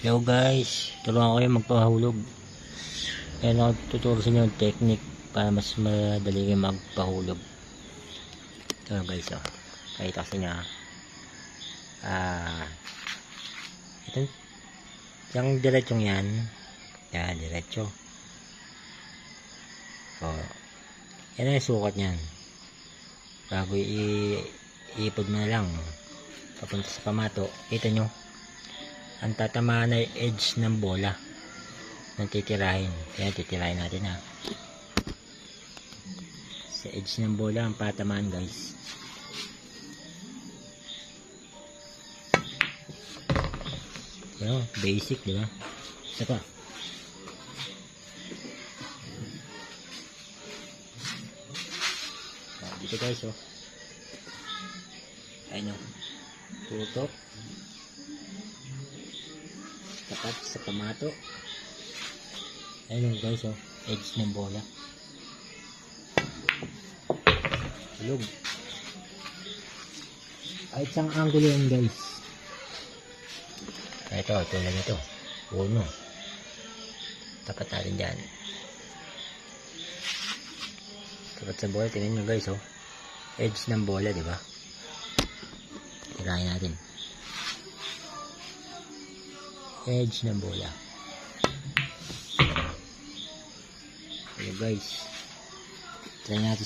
Hello guys, tulungan ko kayo magpahulog. Ayan ako tuturo sa inyo yung technique para mas madali kayo magpahulog. Ito guys, oh. Pakita ko sa inyo. Ito, yung diretsong yan. Yan, diretso. So, yan ang sukat nyan. Bago iipod mo na lang papunta sa pamato, kita nyo ang tatamaan ay edge ng bola ng titirahin. Kaya titirahin natin sa edge ng bola ang patamaan guys. Yo, basic diba? Isa pa. Dito guys, oh. Ayun, tutok tapat sa pamato. Ayun guys, oh, edge ng bola. Hulog. Ay, isang angulo yan guys. Ito, tulad nito. Uno. Tapat natin dyan. Tapat sa bola. Tingnan nyo guys, oh. Edge ng bola, diba? Tirahin natin. Edge ng bola. Ayan guys. Try natin.